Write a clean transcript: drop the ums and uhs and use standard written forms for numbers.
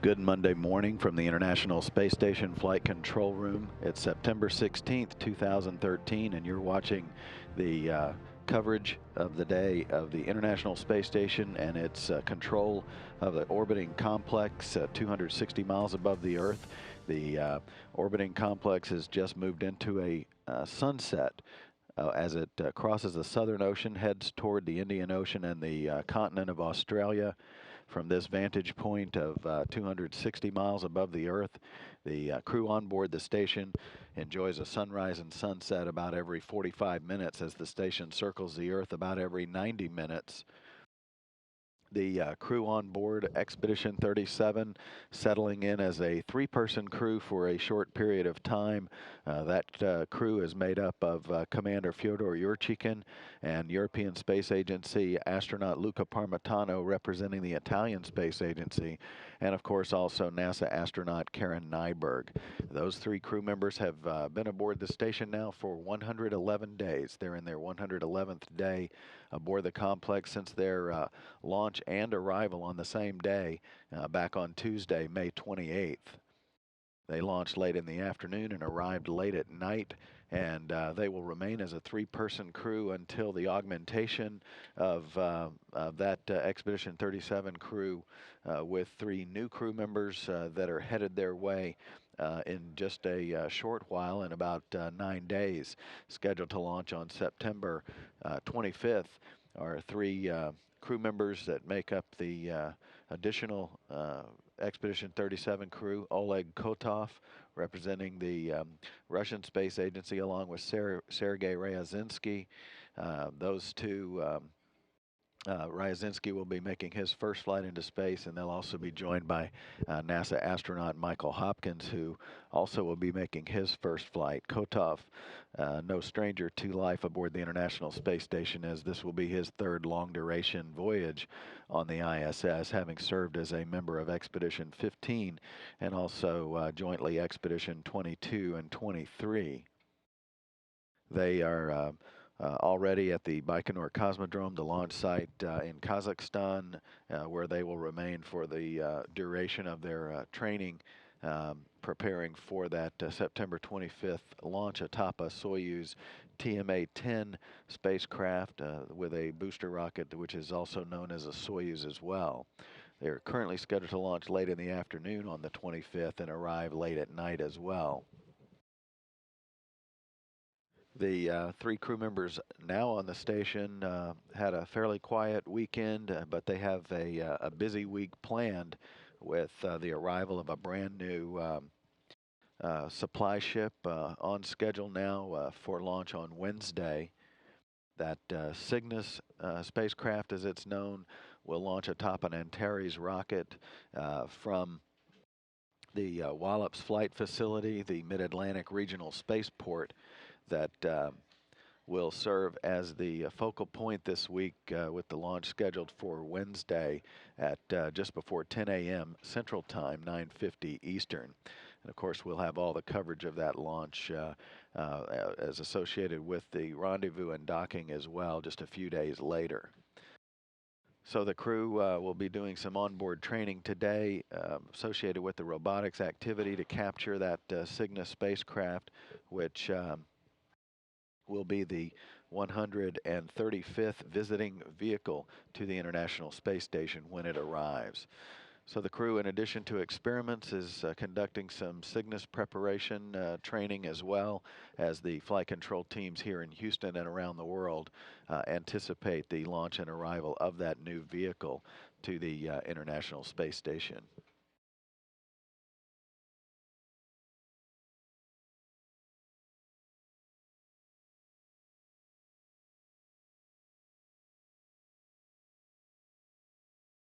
Good Monday morning from the International Space Station Flight Control Room. It's September 16th, 2013, and you're watching the coverage of the day of the International Space Station and its control of the orbiting complex 260 miles above the Earth. The orbiting complex has just moved into a sunset. As it crosses the Southern Ocean, heads toward the Indian Ocean and the continent of Australia. From this vantage point of 260 miles above the Earth, the crew on board the station enjoys a sunrise and sunset about every 45 minutes as the station circles the Earth about every 90 minutes. The crew on board Expedition 37 settling in as a three-person crew for a short period of time. That crew is made up of Commander Fyodor Yurchikhin and European Space Agency astronaut Luca Parmitano representing the Italian Space Agency, and of course also NASA astronaut Karen Nyberg. Those three crew members have been aboard the station now for 111 days. They're in their 111th day aboard the complex since their launch and arrival on the same day back on Tuesday, May 28th. They launched late in the afternoon and arrived late at night, and they will remain as a three-person crew until the augmentation of that Expedition 37 crew with three new crew members that are headed their way in just a short while, in about 9 days, scheduled to launch on September 25th. Are three crew members that make up the additional Expedition 37 crew. Oleg Kotov, representing the Russian Space Agency, along with Sergei Ryazinsky. Those two, Ryazinsky will be making his first flight into space, and they'll also be joined by NASA astronaut Michael Hopkins, who also will be making his first flight. Kotov, no stranger to life aboard the International Space Station, as this will be his third long-duration voyage on the ISS, having served as a member of Expedition 15 and also jointly Expedition 22 and 23. They are already at the Baikonur Cosmodrome, the launch site in Kazakhstan, where they will remain for the duration of their training, preparing for that September 25th launch atop a Soyuz TMA-10 spacecraft with a booster rocket, which is also known as a Soyuz as well. They are currently scheduled to launch late in the afternoon on the 25th and arrive late at night as well. The three crew members now on the station had a fairly quiet weekend, but they have a busy week planned with the arrival of a brand new supply ship on schedule now for launch on Wednesday. That Cygnus spacecraft, as it's known, will launch atop an Antares rocket from the Wallops Flight Facility, the Mid-Atlantic Regional Spaceport, that will serve as the focal point this week with the launch scheduled for Wednesday at just before 10 a.m. Central Time, 9:50 Eastern. And of course, we'll have all the coverage of that launch as associated with the rendezvous and docking as well just a few days later. So the crew will be doing some onboard training today associated with the robotics activity to capture that Cygnus spacecraft, which will be the 135th visiting vehicle to the International Space Station when it arrives. So the crew, in addition to experiments, is conducting some Cygnus preparation training, as well as the flight control teams here in Houston and around the world anticipate the launch and arrival of that new vehicle to the International Space Station.